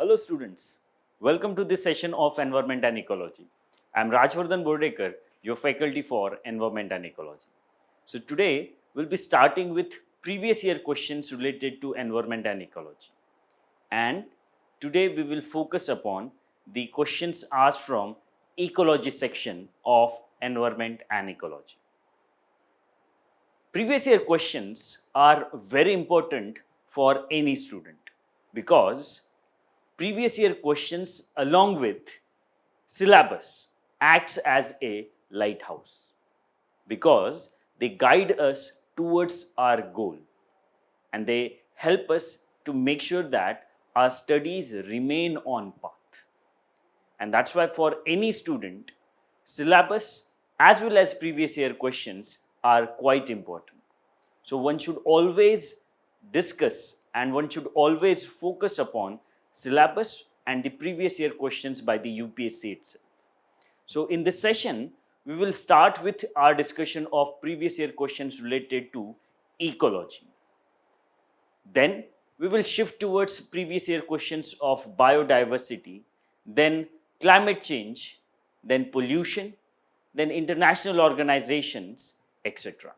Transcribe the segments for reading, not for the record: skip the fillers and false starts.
Hello students, welcome to this session of Environment and Ecology. I am Rajvardhan Bordekar, your faculty for Environment and Ecology. So today we'll be starting with previous year questions related to environment and ecology. And today we will focus upon the questions asked from ecology section of environment and ecology. Previous year questions are very important for any student because previous year questions along with syllabus acts as a lighthouse because they guide us towards our goal and they help us to make sure that our studies remain on path. And that's why for any student, syllabus as well as previous year questions are quite important. So one should always discuss and one should always focus upon syllabus and the previous year questions by the UPSC itself. So in this session, we will start with our discussion of previous year questions related to ecology. Then we will shift towards previous year questions of biodiversity, then climate change, then pollution, then international organizations, etc.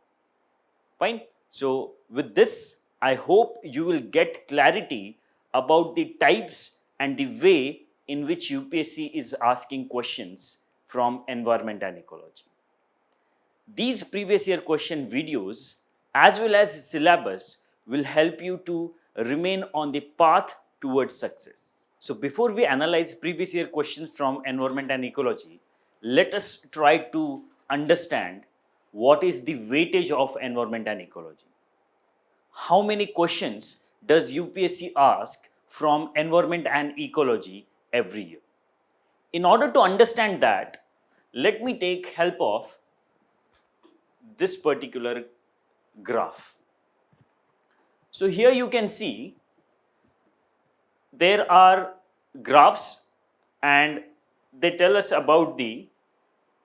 Fine. So with this, I hope you will get clarity about the types and the way in which UPSC is asking questions from environment and ecology. These previous year question videos as well as syllabus will help you to remain on the path towards success. So before we analyze previous year questions from environment and ecology, let us try to understand what is the weightage of environment and ecology. How many questions does UPSC ask from environment and ecology every year? In order to understand that, let me take help of this particular graph. So here you can see there are graphs and they tell us about the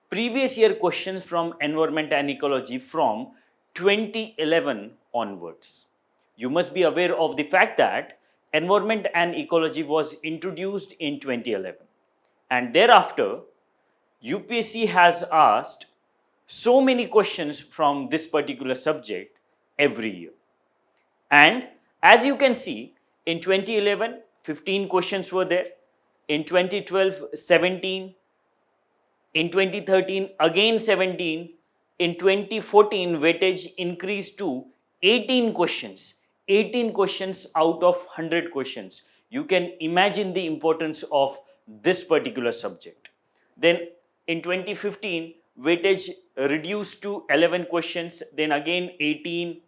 previous year questions from environment and ecology from 2011 onwards. You must be aware of the fact that environment and ecology was introduced in 2011 and thereafter UPSC has asked so many questions from this particular subject every year. And as you can see, in 2011, 15 questions were there. In 2012, 17. In 2013, again 17. In 2014, weightage increased to 18 questions. 18 questions out of 100 questions. You can imagine the importance of this particular subject. Then in 2015, weightage reduced to 11 questions. Then again 18,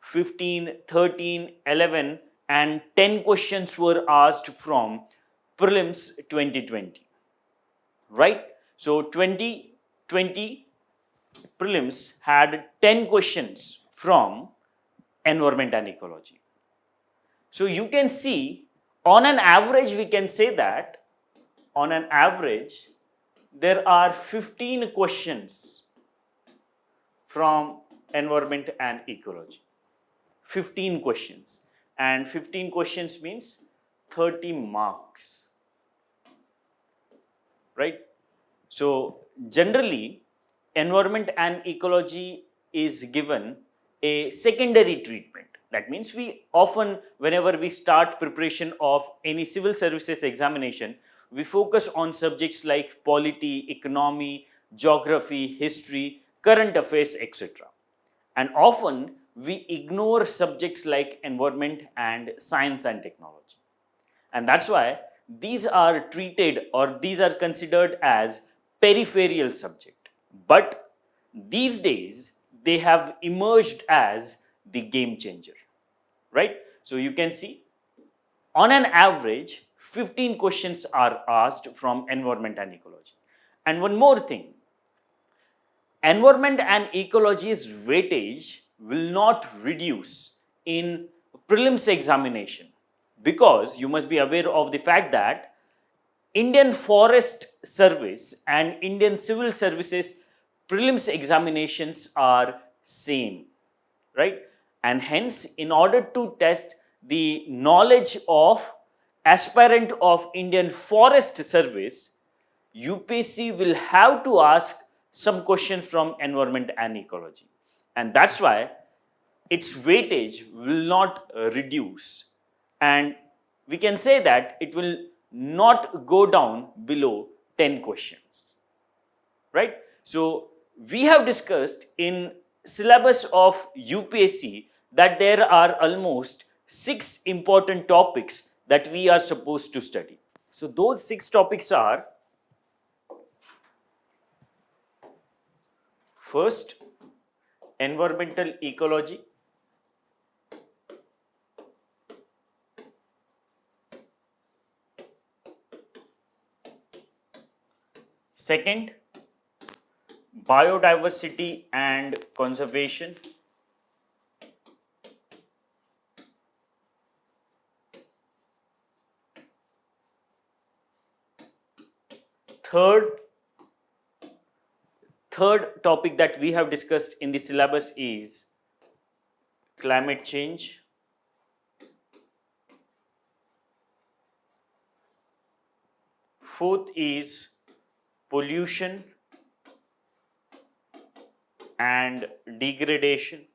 15, 13, 11 and 10 questions were asked from prelims 2020. Right? So 2020 prelims had 10 questions from environment and ecology. So you can see on an average we can say that on an average there are 15 questions from environment and ecology. 15 questions and 15 questions means 30 marks, right? So generally environment and ecology is given a secondary treatment. That means we often, whenever we start preparation of any civil services examination, we focus on subjects like polity, economy, geography, history, current affairs, etc. And often we ignore subjects like environment and science and technology. And that's why these are treated or these are considered as peripheral subject. But these days they have emerged as the game changer, right? So you can see on an average 15 questions are asked from environment and ecology. And one more thing, environment and ecology's weightage will not reduce in prelims examination because you must be aware of the fact that Indian Forest Service and Indian Civil Services prelims examinations are same, right? And hence in order to test the knowledge of aspirant of Indian Forest Service, UPSC will have to ask some questions from environment and ecology. And that's why its weightage will not reduce. And we can say that it will not go down below 10 questions. Right? So, we have discussed in syllabus of UPSC that there are almost 6 important topics that we are supposed to study. So, those 6 topics are: first, environmental ecology; second, biodiversity and conservation; third topic that we have discussed in the syllabus is climate change; fourth is pollution and degradation;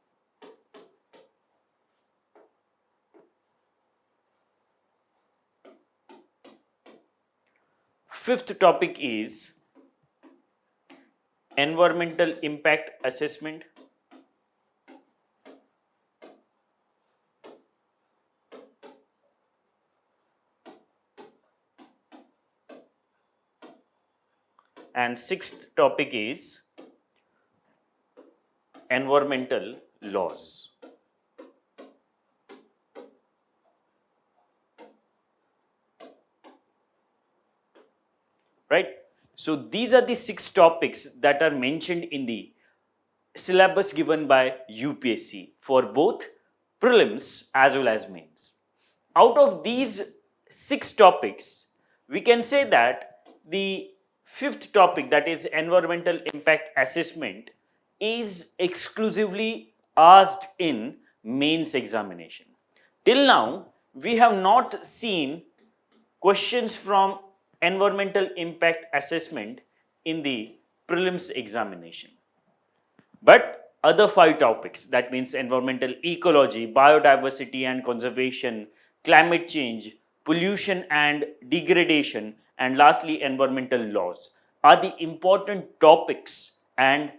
fifth topic is environmental impact assessment; and sixth topic is environmental laws. Right? So these are the 6 topics that are mentioned in the syllabus given by UPSC for both prelims as well as mains. Out of these 6 topics, we can say that the fifth topic, that is environmental impact assessment, is exclusively asked in mains examination. Till now, we have not seen questions from environmental impact assessment in the prelims examination. But other 5 topics, that means environmental ecology, biodiversity and conservation, climate change, pollution and degradation, and lastly environmental laws, are the important topics, and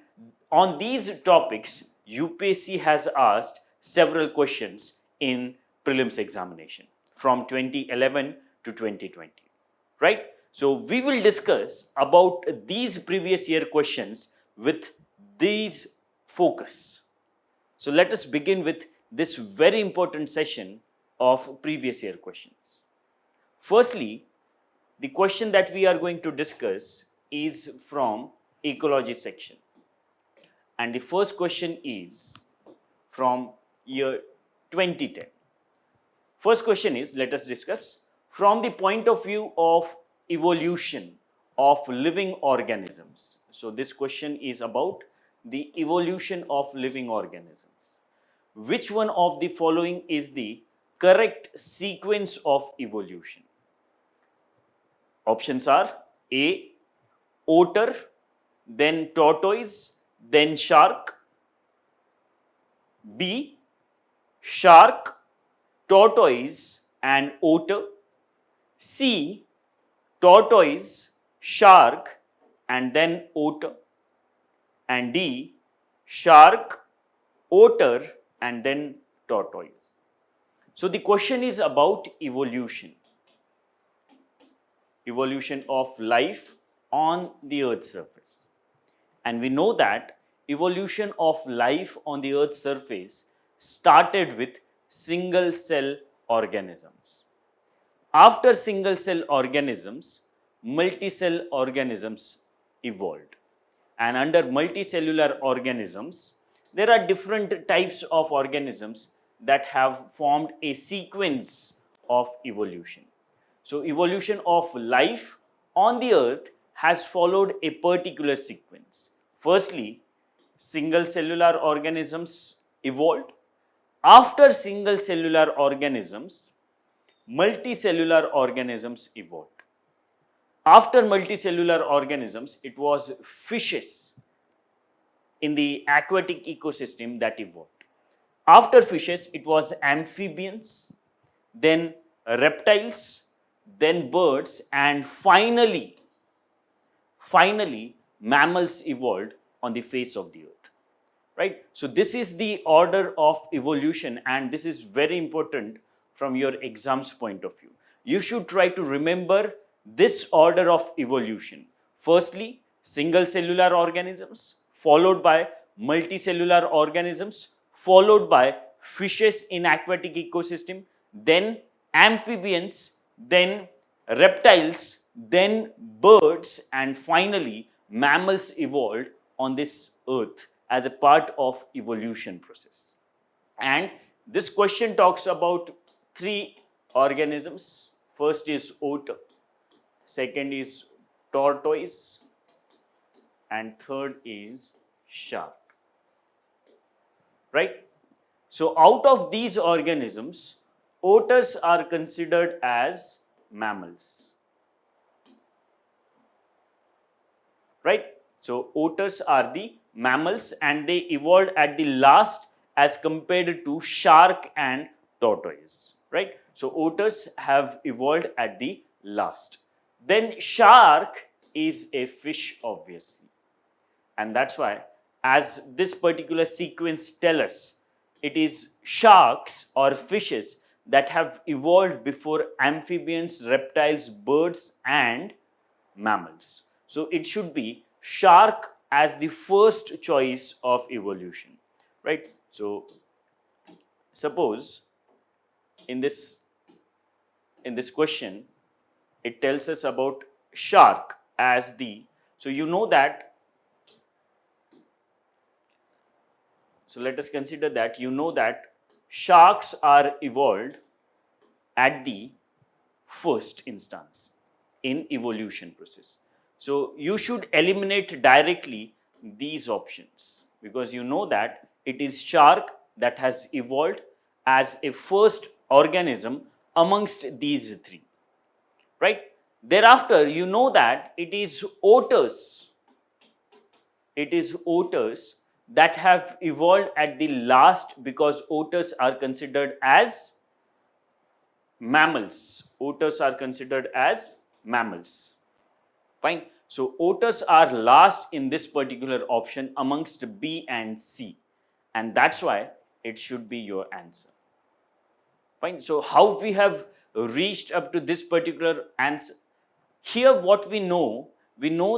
on these topics UPSC has asked several questions in prelims examination from 2011 to 2020. Right? So we will discuss about these previous year questions with these focus. So let us begin with this very important session of previous year questions. Firstly, the question that we are going to discuss is from ecology section. And the first question is from year 2010. First question is, let us discuss from the point of view of evolution of living organisms. So this question is about the evolution of living organisms. Which one of the following is the correct sequence of evolution? Options are A, otter, then tortoise, then shark; B, shark, tortoise and otter; C, tortoise, shark and then otter; and D, shark, otter and then tortoise. So the question is about evolution of life on the earth's surface. And we know that evolution of life on the earth's surface started with single cell organisms. After single cell organisms, multicell organisms evolved. And under multicellular organisms, there are different types of organisms that have formed a sequence of evolution. So evolution of life on the earth has followed a particular sequence. Firstly, single cellular organisms evolved. After single cellular organisms, multicellular organisms evolved. After multicellular organisms, it was fishes in the aquatic ecosystem that evolved. After fishes, it was amphibians, then reptiles, then birds, and finally, mammals evolved on the face of the earth. Right? So, this is the order of evolution, and this is very important from your exam's point of view. You should try to remember this order of evolution. Firstly, single cellular organisms, followed by multicellular organisms, followed by fishes in aquatic ecosystem, then amphibians, then reptiles, then birds, and finally mammals evolved on this earth as a part of evolution process. And this question talks about three organisms. First is otter, second is tortoise, and third is shark. Right? So out of these organisms, otters are considered as mammals. Right? So otters are the mammals and they evolved at the last as compared to shark and tortoise. Right? So otters have evolved at the last. Then shark is a fish, obviously. And that's why, as this particular sequence tells us, it is sharks or fishes that have evolved before amphibians, reptiles, birds, and mammals. So it should be shark as the first choice of evolution, right? So suppose in this question, it tells us about shark as the, so you know that, so let us consider that you know that sharks are evolved at the first instance in evolution process. So you should eliminate directly these options because you know that it is shark that has evolved as a first organism amongst these three, right? Thereafter, you know that it is otters that have evolved at the last because otters are considered as mammals. Otters are considered as mammals. Fine. So otters are last in this particular option amongst B and C. And that's why it should be your answer. Fine. So how we have reached up to this particular answer? Here what we know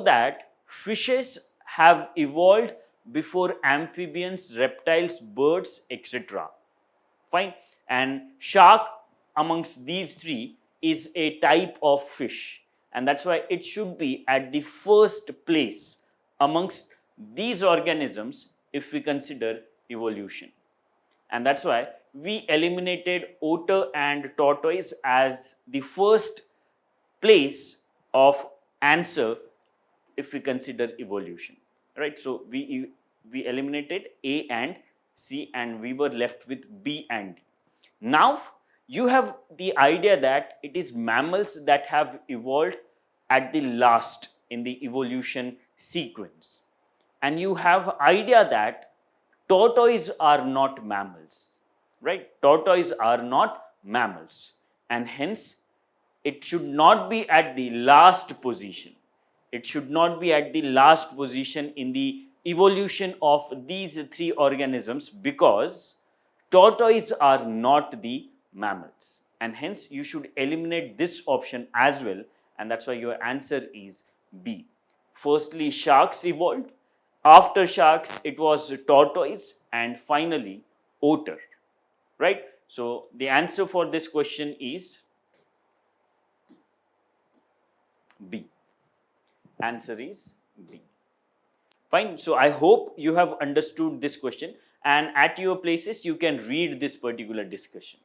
that fishes have evolved before amphibians, reptiles, birds, etc. Fine. And shark amongst these three is a type of fish. And that's why it should be at the first place amongst these organisms if we consider evolution. And that's why we eliminated otter and tortoise as the first place of answer if we consider evolution. Right? So we eliminated A and C and we were left with B and D. Now you have the idea that it is mammals that have evolved at the last in the evolution sequence. And you have idea that tortoise are not mammals, right? Tortoise are not mammals and hence it should not be at the last position. It should not be at the last position in the evolution of these three organisms because tortoise are not the mammals and hence you should eliminate this option as well and that's why your answer is B. Firstly, sharks evolved. After sharks, it was tortoise and finally otter, right? So the answer for this question is B. Answer is B. Fine. So I hope you have understood this question and at your places you can read this particular discussion.